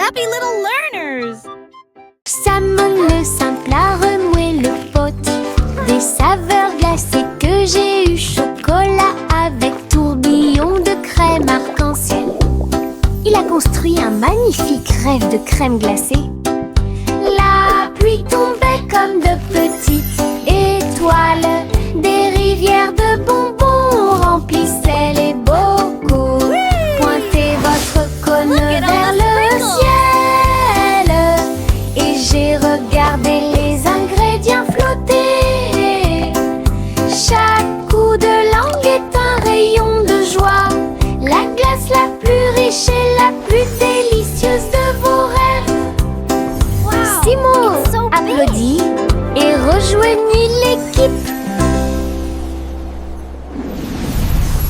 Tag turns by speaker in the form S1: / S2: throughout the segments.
S1: happy little learners.
S2: Salmon le simple a remué le pot. Des saveurs glacées que j'ai eu. Chocolat avec tourbillon de crème arc-en-ciel. Il a construit un magnifique rêve de crème glacée. La pluie tombait comme de petites étoiles. Des rivières de bonbons remplissaient les bocaux. Pointez votre cône vers le ciel et j'ai regardé les ingrédients flotter. Chaque coup de langue est un rayon de joie. La glace la plus riche et la plus délicieuse de vos rêves. Simo applaudit et rejoignit l'équipe.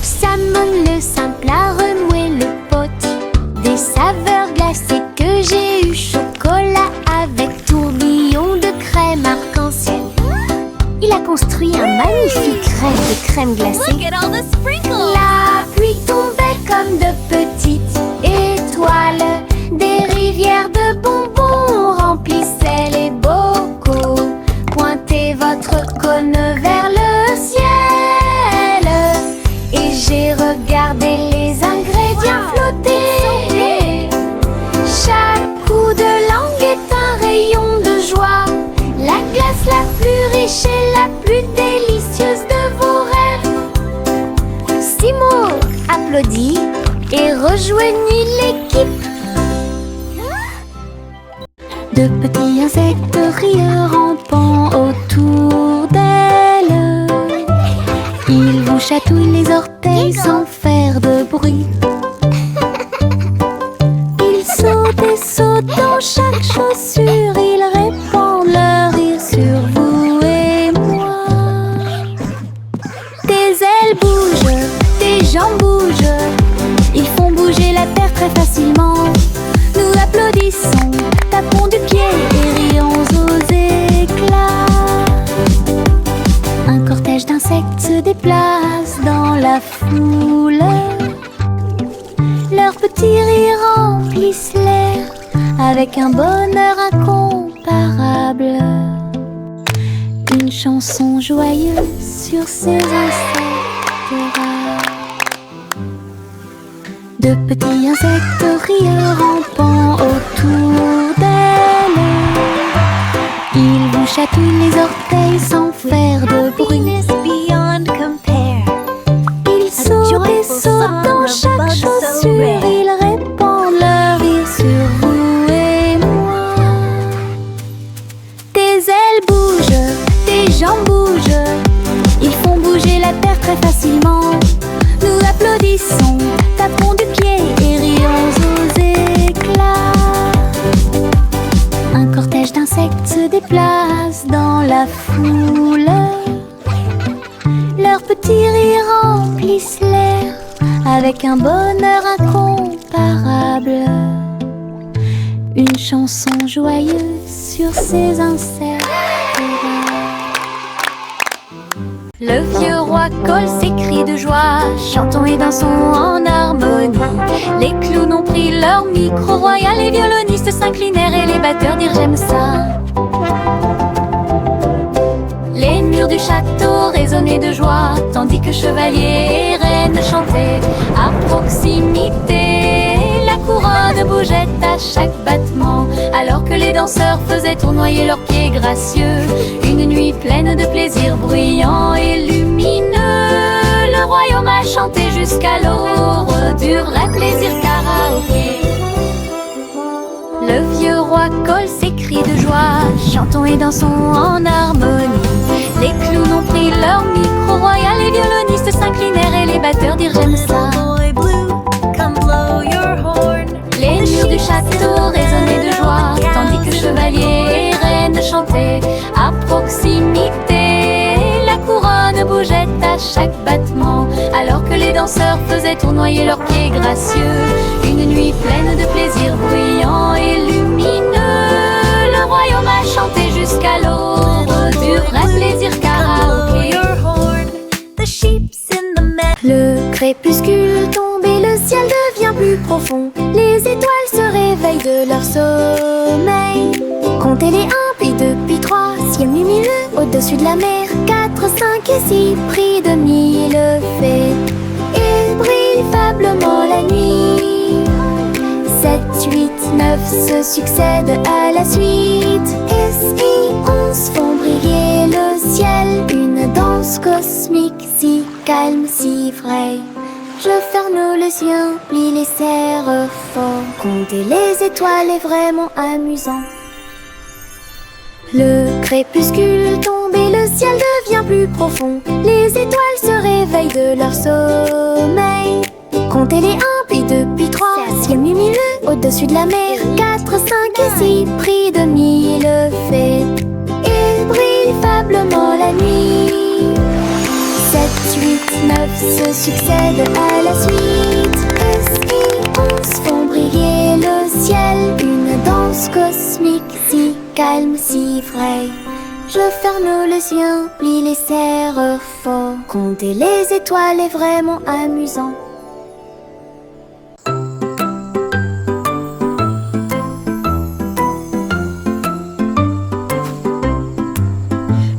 S2: Salmon le simple a remué le pot. Des saveurs glacées que j'ai eu. Chocolat avec tourbillon de crème arc-en-ciel. Il a construit un magnifique rêve de crème glacée.
S1: Look at all the sprinkles.
S2: La pluie tombait comme de petites étoiles. Des rivières de bonbons remplissaient les bocaux. Pointez votre cône vers le ciel et j'ai regardé les ingrédients flotter. Chaque coup de langue est un rayon de joie. La glace la plus riche et la plus délicieuse de vos rêves. Simo applaudit et rejoignit l'équipe. De petits insectes rieurs rampant autour d'elle. Ils vous chatouillent les orteils sans faire de bruit. Ils sautent et sautent dans chaque chaussure. Ils répandent leur rire sur vous et moi. Tes ailes bougent, tes jambes bougent. Ils font bouger la terre très facilement. Nous applaudissons, tapons du pied et rions aux éclats. Un cortège d'insectes se déplace dans la foule. Leurs petits rires remplissent l'air avec un bonheur incomparable. Une chanson joyeuse sur ces insectes rares. De petits insectes rieurs rampant autour d'elle. Ils vous chatouillent les orteils sans faire de bruit.
S1: Beyond compare.
S2: Ils sautent et sautent dans chaque chaussure. Ils répandent leur rire sur vous et moi. Tes ailes bougent, tes jambes bougent. Ils font bouger la terre très facilement. Nous applaudissons, tapons du pied et rions aux éclats. Un cortège d'insectes se déplace dans la foule. Leurs petits rires remplissent l'air avec un bonheur incomparable. Une chanson joyeuse sur ces insectes rares. Le vieux roi colle ses cris de joie. Chantons et dansons en harmonie. Les clowns ont pris leur micro royal. Les violonistes s'inclinèrent et les batteurs dirent j'aime ça. Les murs du château résonnaient de joie, tandis que chevaliers et reines chantaient à proximité. La couronne bougeait à chaque battement, alors que les danseurs faisaient tournoyer leurs pieds gracieux. Une nuit pleine de plaisir bruyant et lumineux. Le royaume a chanté jusqu'à l'aube du vrai plaisir karaoké. Le vieux roi colle ses cris de joie. Chantons et dansons en harmonie. Les clowns ont pris leur micro royal. Les violonistes s'inclinèrent et les batteurs dirent j'aime ça. Les murs du château résonnaient de joie, tandis que chevaliers et reines chantaient à proximité. La couronne bougeait à chaque battement, alors que les danseurs faisaient tournoyer leurs pieds gracieux. Une nuit pleine de plaisir bruyant et lumineux. Le royaume a chanté jusqu'à l'aube du vrai plaisir karaoké. Le crépuscule tombe et le ciel devient plus profond. Les étoiles se réveillent réveillent de leur sommeil. Comptez les 1, puis 2, puis 3, ciel lumineux au-dessus de la mer. 4, 5 et 6, prix de mille fées. Il brille faiblement la nuit. 7, 8, 9 se succèdent à la suite. S, I, 11 font briller le ciel. Une danse cosmique si calme, si vraie. Je ferme les yeux, plie les serres fort. Compter les étoiles est vraiment amusant. Le crépuscule tombe et le ciel devient plus profond. Les étoiles se réveillent de leur sommeil. Comptez les 1, puis 2, puis 3, ciel lumineux au-dessus de la mer. 4, 5 et 6, prix de mille fées. Il brille faiblement la nuit. 7, 8, 9 se succèdent à la suite. S, I, 11 font briller le ciel. Une danse cosmique si calme, si vraie. Je ferme les yeux, plie les serres fort. Compter les étoiles est vraiment amusant.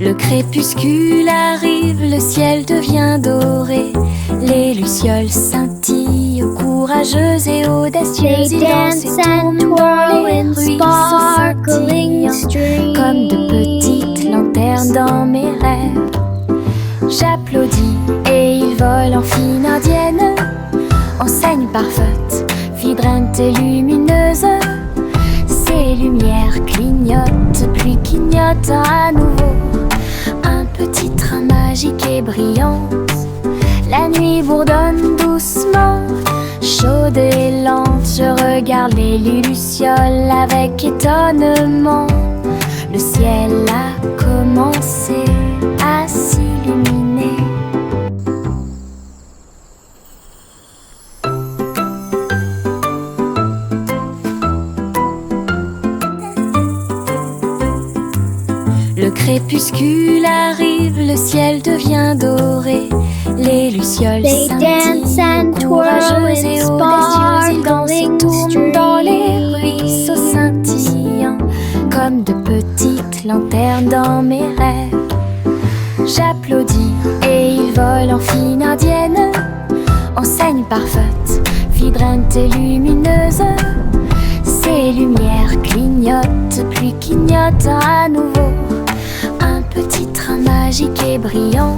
S2: Le crépuscule arrive, le ciel devient doré. Les lucioles scintillent, courageuses et audacieuses. Ils dansent et tournent dans les ruisseaux scintillants, comme de petites lanternes dans mes rêves. J'applaudis et ils volent en fine indienne. Enseigne parfaite, vibrante et lumineuse. Ces lumières clignotent, puis clignotent à nouveau. Un petit train magique et brillant. La nuit bourdonne doucement, chaude et lente. Je regarde les lucioles avec étonnement. Le ciel a commencé à s'illuminer. Le crépuscule arrive, le ciel devient doré. Les lucioles scintillent, courageuses et audacieuses. Ils dansent et tournent dans les ruisseaux scintillants, comme de petites lanternes dans mes rêves. J'applaudis et ils volent en fine indienne. Enseigne parfaite, vibrante et lumineuse. Ces lumières clignotent, puis clignotent à nouveau. Un petit train magique et brillant.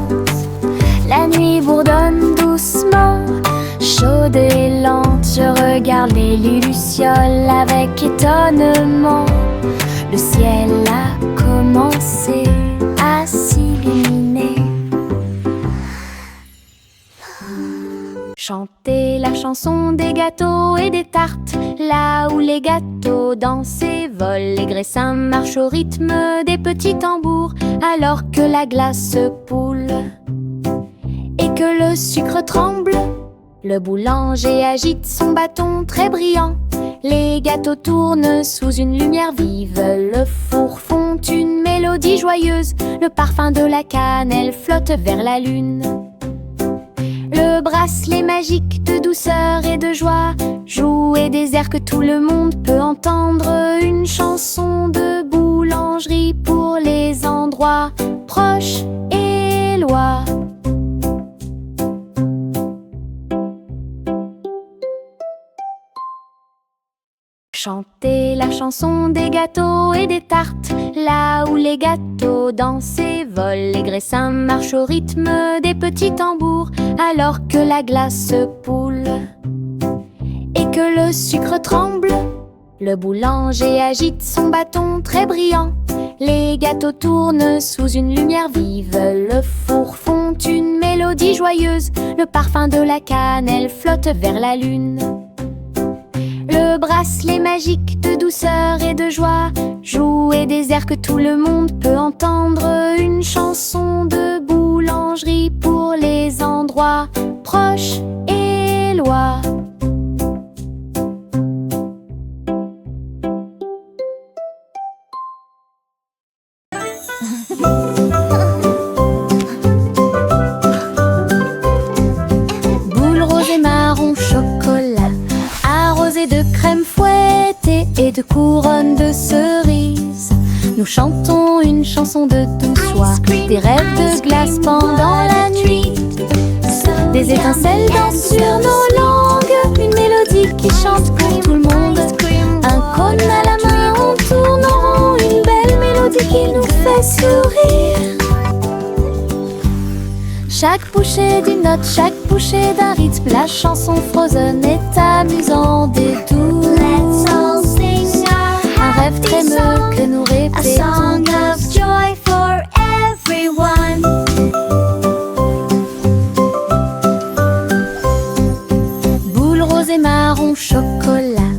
S2: La nuit bourdonne doucement, chaude et lente. Je regarde les lucioles avec étonnement. Le ciel a commencé à s'illuminer. Chantez la chanson des gâteaux et des tartes. Là où les gâteaux dansent et volent, les graissins marchent au rythme des petits tambours. Alors que la glace poule et que le sucre tremble, le boulanger agite son bâton très brillant. Les gâteaux tournent sous une lumière vive. Le four fond une mélodie joyeuse. Le parfum de la cannelle flotte vers la lune. Le bracelet magique de douceur et de joie joue et des airs que tout le monde peut entendre. Une chanson de boulangerie pour les endroits proches et loin. Chantez la chanson des gâteaux et des tartes. Là où les gâteaux dansent et volent, les graissins marchent au rythme des petits tambours. Alors que la glace poule et que le sucre tremble, le boulanger agite son bâton très brillant. Les gâteaux tournent sous une lumière vive. Le four fond une mélodie joyeuse. Le parfum de la cannelle flotte vers la lune. Le bracelet magique de douceur et de joie joue et des airs que tout le monde peut entendre. Une chanson de boulangerie pour les endroits proches et loin. Boule rose et marron chocolat, arrosé de crème fouettée. et de couronnes de cerises. Nous chantons une chanson de douce soie, des rêves de glace pendant la nuit. Des étincelles dansent sur nos langues, une mélodie qui chante pour tout le monde. Un cône à la main, on tourne en rond, une belle mélodie qui nous fait sourire. Chaque bouchée d'une note, chaque bouchée d'un rythme, la chanson Frozen est amusante et douce. Un rêve trémeux que nous répétons. A song of joy for everyone. Boule rose et marron chocolat,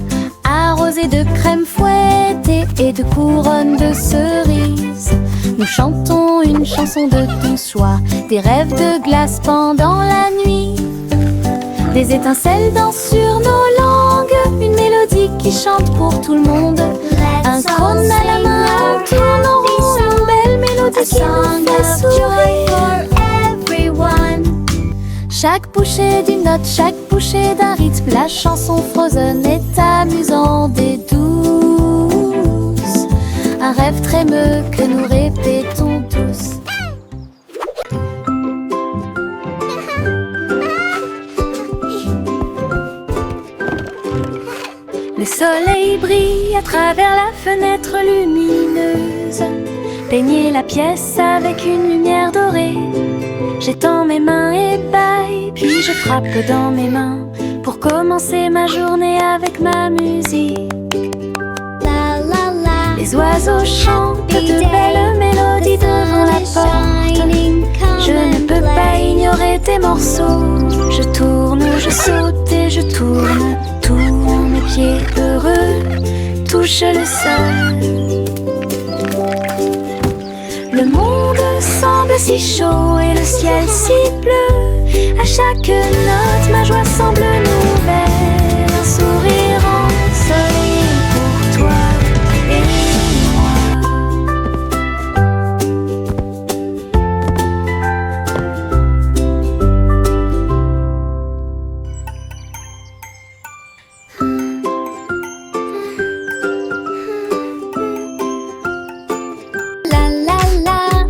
S2: arrosé de crème fouettée et de couronnes de cerises. Nous chantons une chanson de douce soie, des rêves de glace pendant la nuit. Des étincelles dansent sur nos langues, une mélodie qui chante pour tout le monde. Un cône à la main, on tourne en rond, une belle mélodie qui nous fait sourire. Chaque bouchée d'une note, chaque bouchée d'un rythme, la chanson Frozen est amusante et douce. Un rêve trémeux que nous répétons tous. Le soleil brille à travers la fenêtre lumineuse. Peignez la pièce avec une lumière dorée. J'étends mes mains et baille, puis je frappe dans mes mains pour commencer ma journée avec ma musique. Les oiseaux chantent de belles mélodies devant la porte. Je ne peux pas ignorer tes morceaux. Je tourne, je saute et je tourne. Tous mes pieds heureux touchent le sol. Le monde semble si chaud et le ciel si bleu. À chaque note, ma joie semble nouvelle. Un sourire ensoleillé pour toi et moi.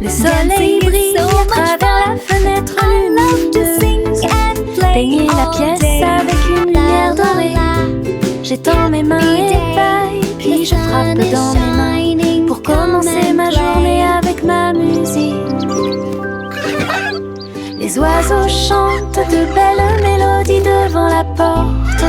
S2: Le soleil brille à travers la fenêtre lumineuse. Peignez la pièce avec une lumière dorée. J'étends mes mains et baille, puis je frappe dans mes mains pour commencer ma journée avec ma musique. Les oiseaux chantent de belles mélodies devant la porte.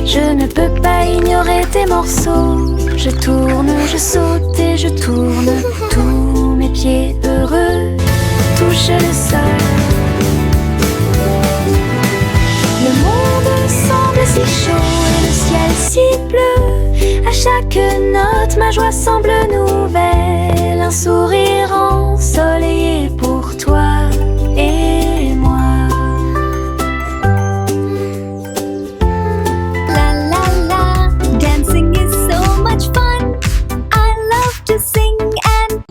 S2: Je ne peux pas ignorer tes morceaux. Je tourne, je saute et je tourne. Tous mes pieds heureux touchent le sol. Le monde semble si chaud et le ciel si bleu. À chaque note, ma joie semble nouvelle. Un sourire ensoleillé pour toi et moi.
S1: La la la, dancing is so much fun. I love to sing and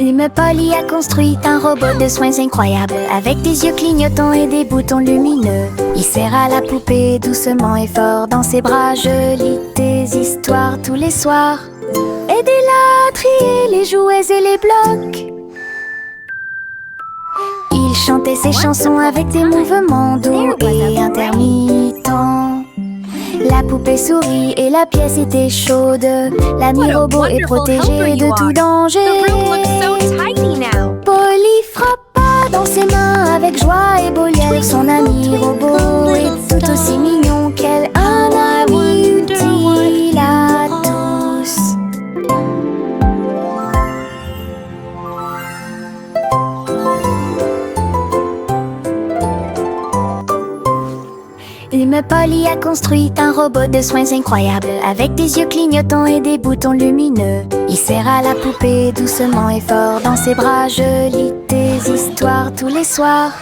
S2: Une Polly a construit un robot de soins incroyable, avec des yeux clignotants et des boutons lumineux. Il serre à la poupée doucement et fort dans ses bras. Je lis des histoires tous les soirs. Aidez-la à trier les jouets et les blocs. Il chantait ses chansons avec des mouvements doux et intermittents. La poupée sourit et la pièce était chaude. L'ami robot est protégé de tout danger. Polly frappa dans ses mains avec joie et Bolière. Son ami robot est tout aussi mignon qu'elle. Un ami utile à tous. Une Polly a construit un robot de soins incroyable, avec des yeux clignotants et des boutons lumineux. Il serre à la poupée doucement et fort dans ses bras. Je lis des histoires tous les soirs.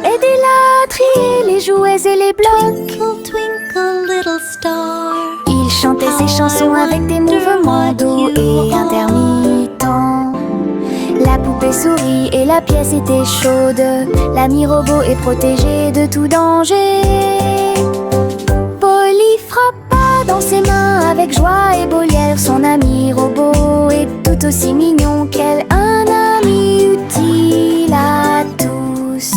S2: Aidez-la à trier les jouets et les blocs.
S1: Twinkle, twinkle, little star.
S2: Il chantait ses chansons avec des mouvements doux et intermittents. La poupée souris et la pièce était chaude. L'ami robot est protégé de tout danger. Polly frappa dans ses mains avec joie et beau lièvre. Son ami robot est tout aussi mignon qu'elle, un ami utile à tous.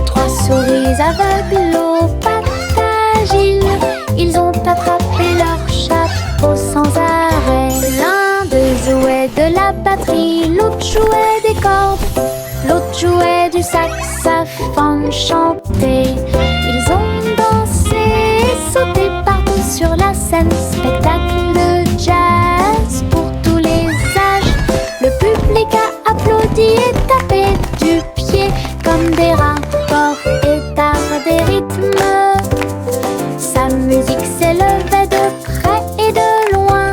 S2: Trois souris aveugles aux pattes agiles, ils ont attrapé leur chapeau sans arrêt. L'un d'eux jouait de la batterie, l'autre jouait des cordes, l'autre jouait du saxophone chanté. Ils ont dansé et sauté partout sur la scène. Spectacle de jazz pour tous les âges. Le public a applaudi et tapé du pied comme des rapports et d'art des rythmes. Sa musique s'élevait de près et de loin.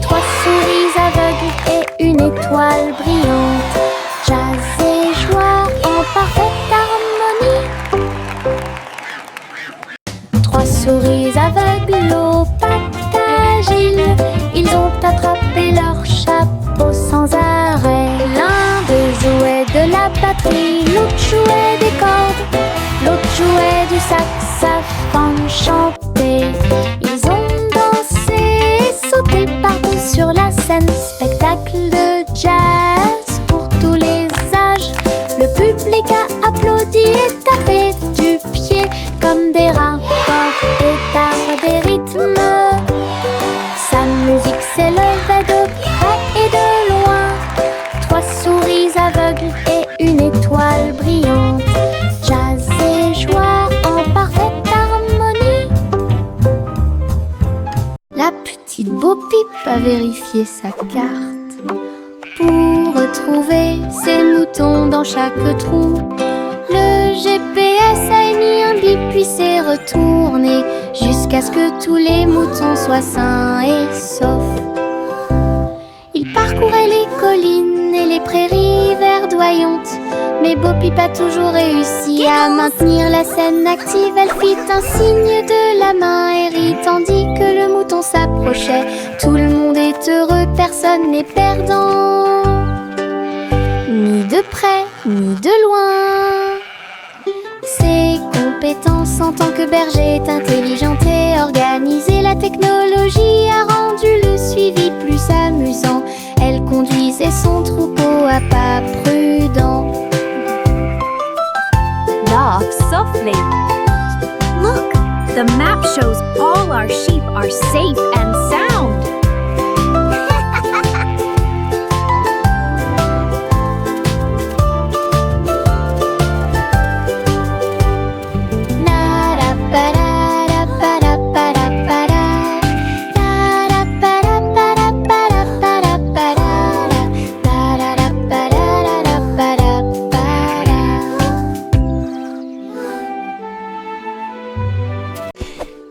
S2: Trois souris aveugles et une étoile brillante. Jazz et joie en parfaite harmonie. Trois souris aveugles aux pattes agiles, ils ont attrapé leur chapeau sans arrêt. L'un d'eux jouait de la batterie, l'autre jouait des cordes, l'autre jouait du saxophone chanté. Ils ont dansé et sauté partout sur la scène. Spectacle de jazz pour tous les âges. Le public a applaudi et tapé du pied comme des rapports et d'art des rythmes. Sa musique s'élevait de près et de loin. Trois souris aveugles et une étoile brillante. Jazz et joie en parfaite harmonie. La petite Bo Peep a vérifié sa carte pour retrouver ses moutons dans chaque trou. Le GPS a émis un bip puis s'est retourné jusqu'à ce que tous les moutons soient sains et saufs. Il parcourait les collines et les prairies verdoyantes, mais Bo Peep a toujours réussi à maintenir la scène active. Elle fit un signe de la main et rit tandis que le mouton s'approchait. Tout le monde est heureux, personne n'est perdant, ni de près ni de loin. Ses compétences en tant que berger est intelligente et organisée. La technologie a rendu le suivi plus amusant. Elle conduisait son troupeau à pas prudents.
S1: Walk softly. Look, the map shows all our sheep are safe and sound.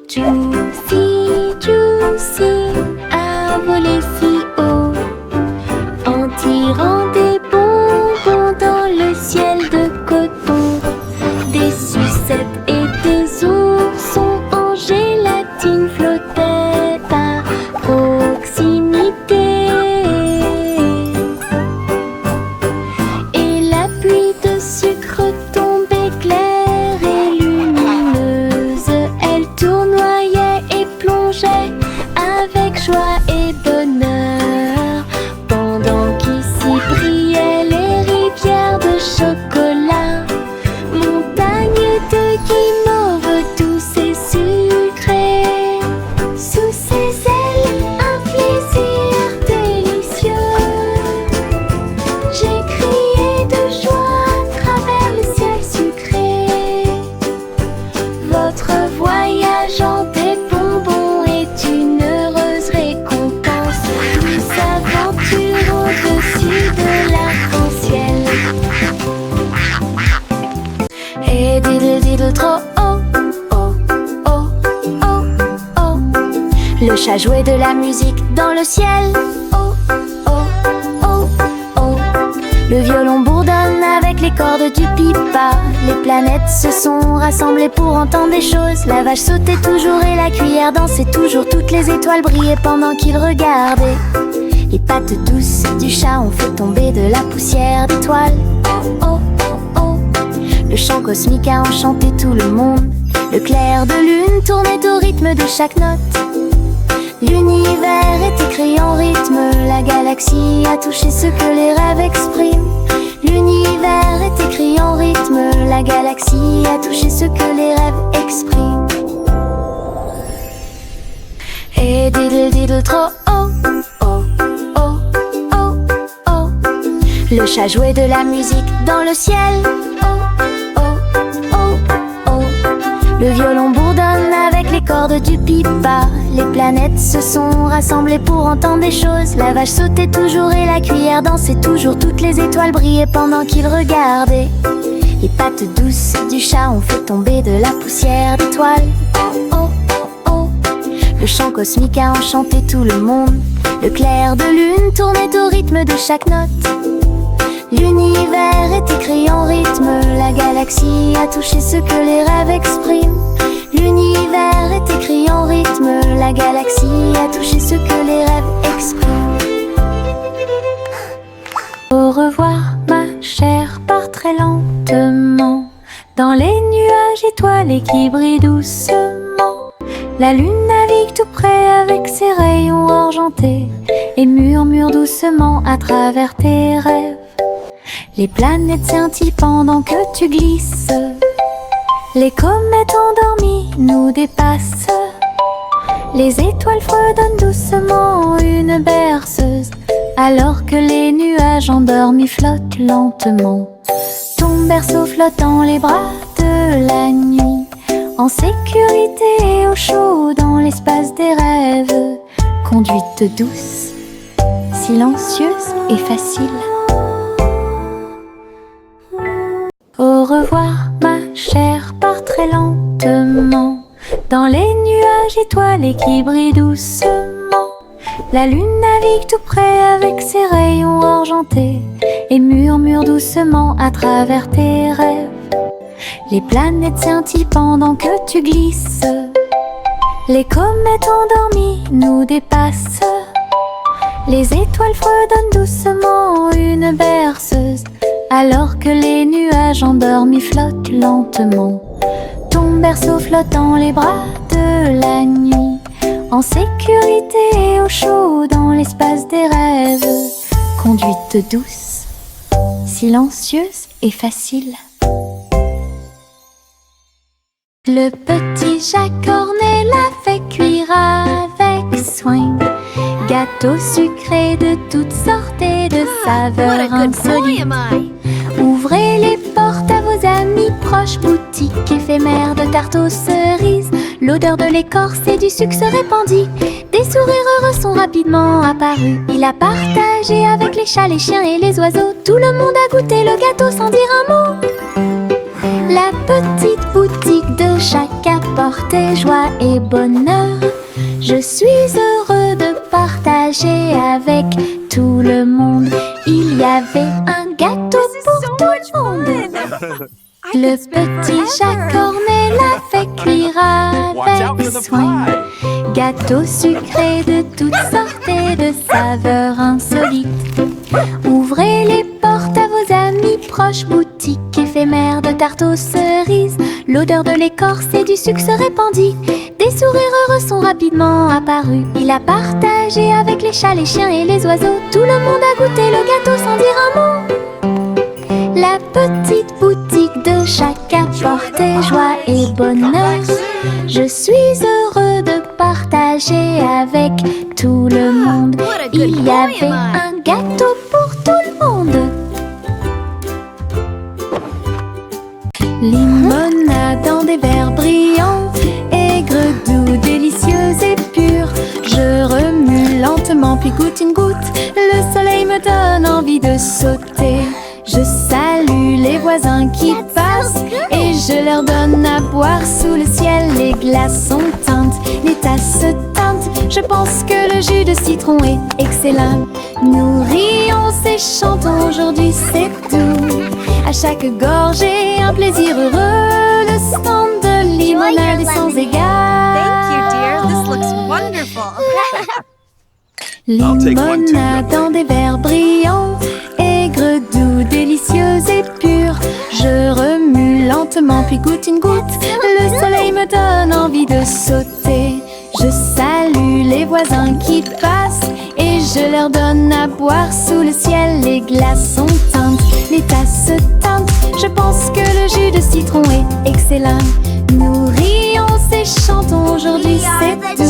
S2: Juicy, Juicy a volé si haut en tirant des bonbons dans le ciel de coton. Des sucettes et des oursons en gélatine flottaient à proximité. Et la pluie de sucre tombait claire et lumineuse. Elle tournoyait et plongeait avec joie et bonheur, pendant qu'ici brillaient les rivières de chocolat, montagnes de guimauve douces et sucrées. Sous ses ailes, un plaisir délicieux. J'ai crié de joie à travers le ciel sucré. Votre voyage en des bonbons est une heureuse récompense. Douce aventure au-dessus de l'arc-en-ciel. Et diddle diddle trop oh, oh, oh, oh, oh. Le chat jouait de la musique dans le ciel. Oh, oh, oh, oh. Le violon bourdonne avec les cordes du pipa. Les planètes se sont rassemblées pour entendre des choses. La vache sautait toujours et la cuillère dansait toujours. Toutes les étoiles brillaient pendant qu'ils regardaient. Les pattes douces du chat ont fait tomber de la poussière d'étoiles. Oh, oh, oh, oh. Le chant cosmique a enchanté tout le monde. Le clair de lune tournait au rythme de chaque note. L'univers est écrit en rythme. La galaxie a touché ce que les rêves expriment. L'univers est écrit en rythme. La galaxie a touché ce que les rêves expriment. Et diddle diddle trop oh, oh, oh, oh, oh. Le chat jouait de la musique dans le ciel. Oh, oh, oh, oh. Le violon bourdonne avec les cordes du pipa. Les planètes se sont rassemblées pour entendre des choses. La vache sautait toujours et la cuillère dansait toujours. Toutes les étoiles brillaient pendant qu'ils regardaient. Les pattes douces du chat ont fait tomber de la poussière d'étoiles. Oh, oh, oh, oh. Le chant cosmique a enchanté tout le monde. Le clair de lune tournait au rythme de chaque note. L'univers est écrit en rythme. La galaxie a touché ce que les rêves expriment. L'univers est écrit en rythme. La galaxie a touché ce que les rêves expriment. Au revoir ma chère, pars très lentement dans les nuages étoilés qui brillent doucement. La lune navigue tout près avec ses rayons argentés et murmure doucement à travers tes rêves. Les planètes scintillent pendant que tu glisses. Les comètes endormies nous dépassent. Les étoiles fredonnent doucement une berceuse, alors que les nuages endormis flottent lentement. Ton berceau flotte dans les bras de la nuit, en sécurité et au chaud dans l'espace des rêves. Conduite douce, silencieuse et facile. Au revoir ma chère, pars très lentement dans les nuages étoilés qui brillent doucement. La lune navigue tout près avec ses rayons argentés et murmure doucement à travers tes rêves. Les planètes scintillent pendant que tu glisses. Les comètes endormies nous dépassent. Les étoiles fredonnent doucement une berceuse, alors que les nuages endormis flottent lentement. Ton berceau flotte dans les bras de la nuit, en sécurité et au chaud dans l'espace des rêves. Conduite douce, silencieuse et facile. Le petit chat cornet l'a fait cuire avec soin. Gâteaux sucrés de toutes sortes et de saveurs insolites. Ouvrez les portes à vos amis proches, boutique éphémère de tarte aux cerises. L'odeur de l'écorce et du sucre se répandit. Des sourires heureux sont rapidement apparus. Il a partagé avec les chats, les chiens et les oiseaux. Tout le monde a goûté le gâteau sans dire un mot. La petite boutique de chaque apportait joie et bonheur. Je suis heureux de partager avec tout le monde. Il y avait un gâteau pour tout le monde. Le petit chat cornet l'a fait cuire avec soin. Gâteau sucré de toutes sortes et de saveurs insolites. Ouvrez les portes à vos amis proches, boutique éphémère de tarte aux cerises. L'odeur de l'écorce et du sucre se répandit. Des sourires heureux sont rapidement apparus. Il a partagé avec les chats, les chiens et les oiseaux. Tout le monde a goûté le gâteau sans dire un mot. La petite boutique de chaque apportait joie et bonheur. Je suis heureux de partager avec tout le monde. Il y avait un gâteau pour tout le monde. Limonade dans des verres brillants, aigre, doux, délicieuse et pure. Je remue lentement puis goûte une goutte. Le soleil me donne envie de sauter. Je salue les voisins qui passent et je leur donne à boire sous le ciel. Les glaces sont teintes, les tasses se teintent. Je pense que le jus de citron est excellent. Nous rions et chantons aujourd'hui, c'est tout. À chaque gorgée, un plaisir heureux, le stand de limonade est sans égal.
S1: Thank you, dear. This looks wonderful.
S3: I'll take one too,
S2: Limonade dans des verres brillants, aigre, doux, délicieux et pur. Je remue lentement puis goûte une goutte. Le soleil me donne envie de sauter. Je salue les voisins qui passent et je leur donne à boire sous le ciel. Les glaçons teintent, les tasses se teintent. Je pense que le jus de citron est excellent. Nous rions et chantons aujourd'hui, c'est tout.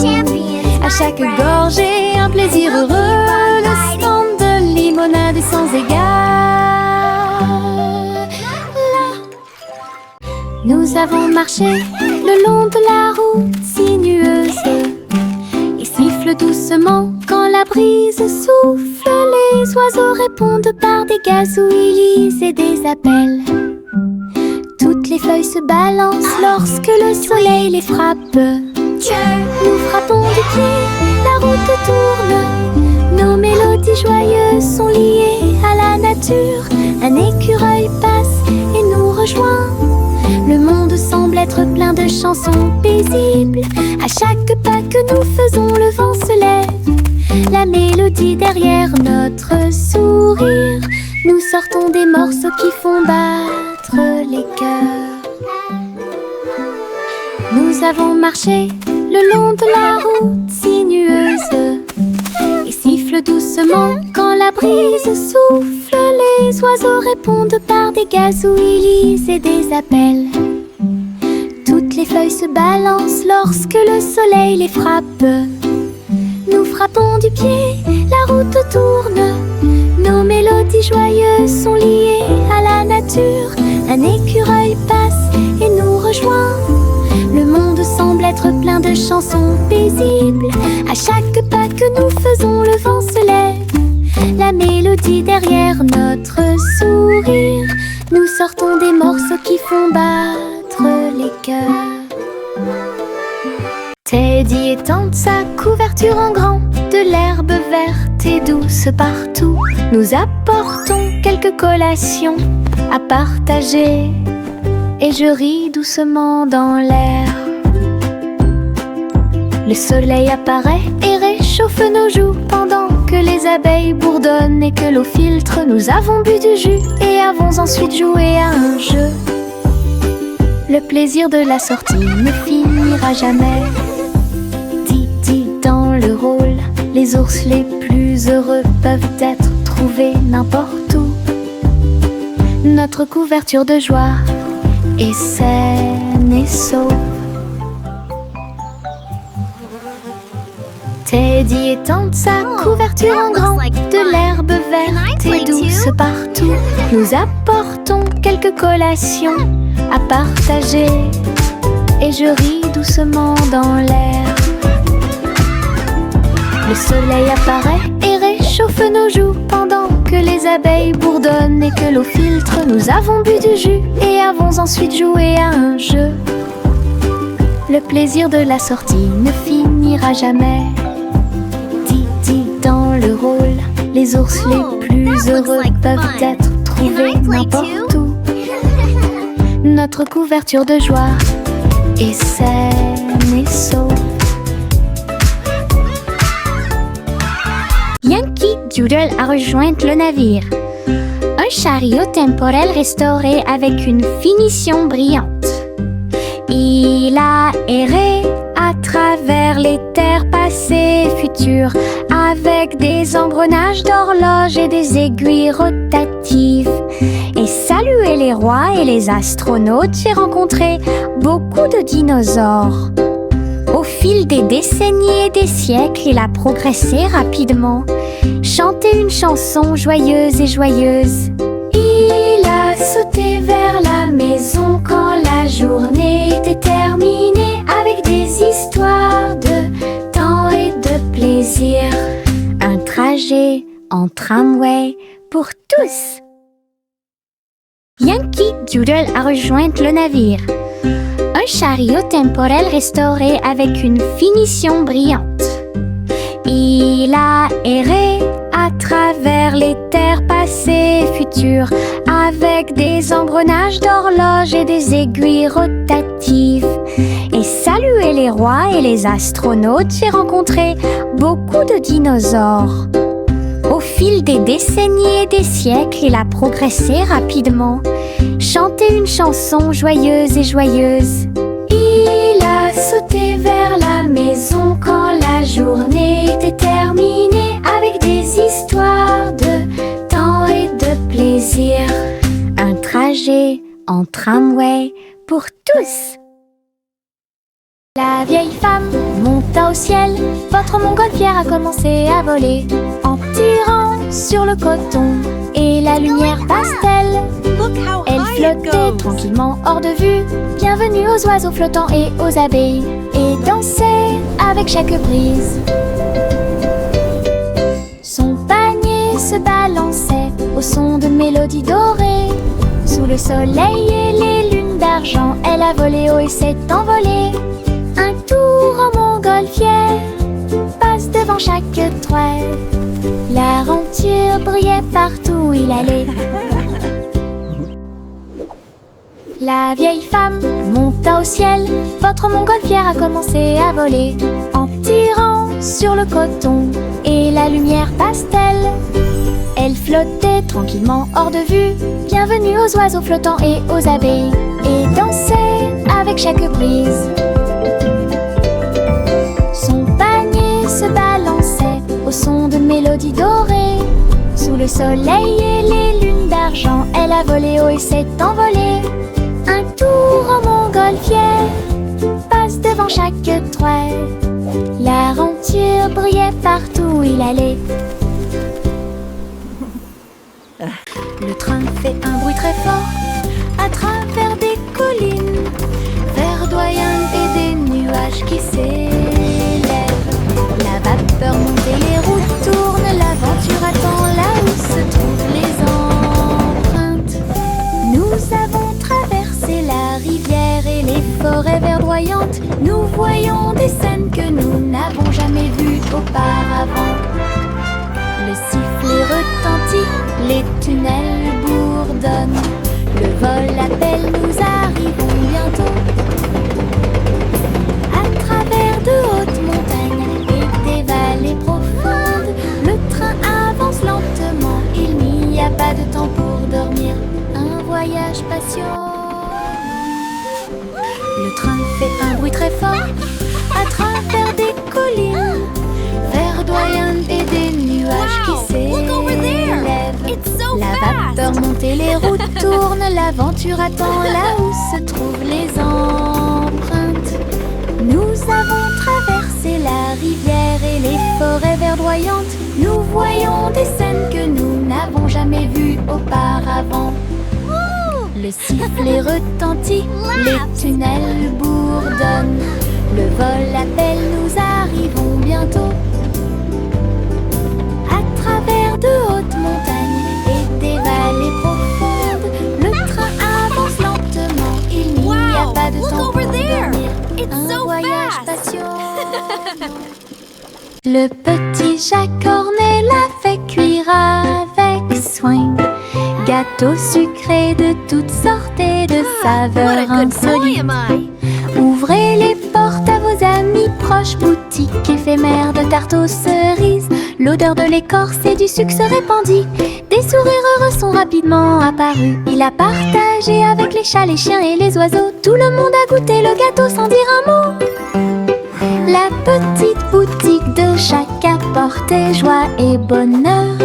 S2: À chaque gorgée, un plaisir heureux, le stand de limonade est sans égal. Nous avons marché le long de la route sinueuse et siffle doucement quand la brise souffle. Les oiseaux répondent par des gazouillis et des appels. Toutes les feuilles se balancent lorsque le soleil les frappe. Nous frappons du pied, la route tourne. Nos mélodies joyeuses sont liées à la nature. Un écureuil passe et nous rejoint. Le monde semble être plein de chansons paisibles. À chaque pas que nous faisons, le vent se lève. La mélodie derrière notre sourire. Nous sortons des morceaux qui font battre les cœurs. Nous avons marché le long de la route sinueuse et siffle doucement quand la brise souffle. Les oiseaux répondent par des gazouillis et des appels. Toutes les feuilles se balancent lorsque le soleil les frappe. Nous frappons du pied, la route tourne. Nos mélodies joyeuses sont liées à la nature. Un écureuil passe et nous rejoint. Le monde semble être plein de chansons paisibles. À chaque pas que nous faisons, le vent se lève. La mélodie derrière notre sourire. Nous sortons des morceaux qui font battre les cœurs. Teddy étend sa couverture en grand, de l'herbe verte et douce partout. Nous apportons quelques collations à partager et je ris doucement dans l'air. Le soleil apparaît et réchauffe nos joues pendant que les abeilles bourdonnent et que l'eau filtre. Nous avons bu du jus et avons ensuite joué à un jeu. Le plaisir de la sortie ne finira jamais. Didi dans le rôle, les ours les plus heureux peuvent être trouvés n'importe où. Notre couverture de joie est saine et sauve. Teddy étend sa couverture en grand, de l'herbe verte et douce partout. Nous apportons quelques collations à partager et je ris doucement dans l'air. Le soleil apparaît et réchauffe nos joues pendant que les abeilles bourdonnent et que l'eau filtre. Nous avons bu du jus et avons ensuite joué à un jeu. Le plaisir de la sortie ne finira jamais. Didi dans le rôle, les ours les plus heureux peuvent être trouvés n'importe où. Notre couverture de joie est saine et sauve. Yankee Doodle a rejoint le navire. Un chariot temporel restauré avec une finition brillante. Il a erré à travers les terres passées et futures, avec des engrenages d'horloge et des aiguilles rotatives. Et salué les rois et les astronautes, j'ai rencontré beaucoup de dinosaures. Au fil des décennies et des siècles, il a progressé rapidement, chanté une chanson joyeuse et joyeuse. Il a sauté vers la maison quand la journée était terminée, avec des histoires de temps et de plaisir. Un trajet en tramway pour tous. Yankee Doodle a rejoint le navire. Un chariot temporel restauré avec une finition brillante. Il a erré à travers les terres passées et futures, avec des engrenages d'horloges et des aiguilles rotatives. Et saluer les rois et les astronautes, j'ai rencontré beaucoup de dinosaures. Au fil des décennies et des siècles, il a progressé rapidement, chanté une chanson joyeuse et joyeuse. Il a sauté vers la maison quand la journée était terminée, avec des histoires de temps et de plaisir. Un trajet en tramway pour tous. La vieille femme monta au ciel, votre montgolfière a commencé à voler, en tirant sur le coton et la lumière pastel. Elle flottait tranquillement hors de vue, bienvenue aux oiseaux flottants et aux abeilles, et dansait avec chaque brise. Son panier se balançait au son de mélodies dorées. Sous le soleil et les lunes d'argent, elle a volé haut et s'est envolée. Un tour en montgolfière passe devant chaque trait. La renture brillait partout où il allait. La vieille femme monta au ciel, votre montgolfière a commencé à voler, en tirant sur le coton et la lumière pastel. Elle flottait tranquillement hors de vue, bienvenue aux oiseaux flottants et aux abeilles, et dansait avec chaque brise. Son panier se balançait au son de mélodies dorées. Sous le soleil et les lunes d'argent, elle a volé haut et s'est envolée. Un tour en montgolfière passe devant chaque trait. La renture brillait partout où il allait. Le train fait un bruit très fort à travers des collines verdoyantes et des nuages qui s'élèvent. La vapeur monte et les roues tournent, l'aventure attend là où se trouvent les empreintes. Nous avons traversé la rivière et les forêts verdoyantes. Nous voyons des scènes que nous n'avons jamais vues auparavant. Le sifflet retentit, les tunnels bourdonnent. Le vol appelle, nous arrivons bientôt. À travers de hautes montagnes et des vallées profondes, le train avance lentement, il n'y a pas de temps pour dormir. Un voyage patient. Le train fait un bruit très fort à travers des collines verdoyantes et des nuages qui s'élèvent. La vapeur monte et les roues tournent, l'aventure attend là où se trouvent les empreintes. Nous avons traversé la rivière et les forêts verdoyantes. Nous voyons des scènes que nous n'avons jamais vues auparavant. Le sifflet retentit, les tunnels bourdonnent. Le vol appelle, nous arrivons bientôt. À travers de hautes montagnes et des vallées profondes, le train avance lentement, il n'y a pas de temps pour dormir. Un voyage patient. Le petit Jacques Cornet l'a fait cuire avec soin. Gâteaux sucrés de toutes sortes et de saveurs insolites. Ouvrez les portes à vos amis proches, boutique éphémère de tarte aux cerises. L'odeur de l'écorce et du sucre se répandit. Des sourires heureux sont rapidement apparus. Il a partagé avec les chats, les chiens et les oiseaux. Tout le monde a goûté le gâteau sans dire un mot. La petite boutique de Jacques apportait joie et bonheur.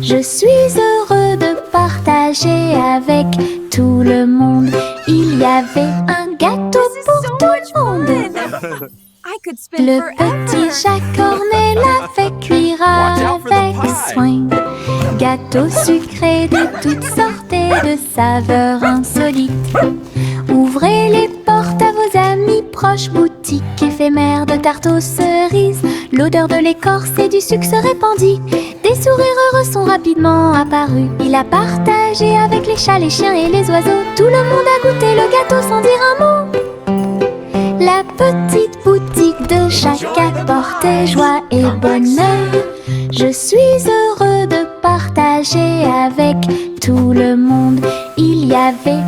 S2: Je suis heureux de partager avec tout le monde. Il y avait un gâteau pour tout le monde. Le petit Jacques Cornet l'a fait cuire avec soin. Gâteau sucré de toutes sortes et de saveurs insolites. Ouvrez les portes à vos amis proches, boutique éphémère de tarte aux cerises. L'odeur de l'écorce et du sucre se répandit. Des sourires heureux sont rapidement apparus. Il a partagé avec les chats, les chiens et les oiseaux. Tout le monde a goûté le gâteau sans dire un mot. La petite boutique de Jacques apportait joie et bonheur. Je suis heureux heureux de partager avec tout le monde. Il y avait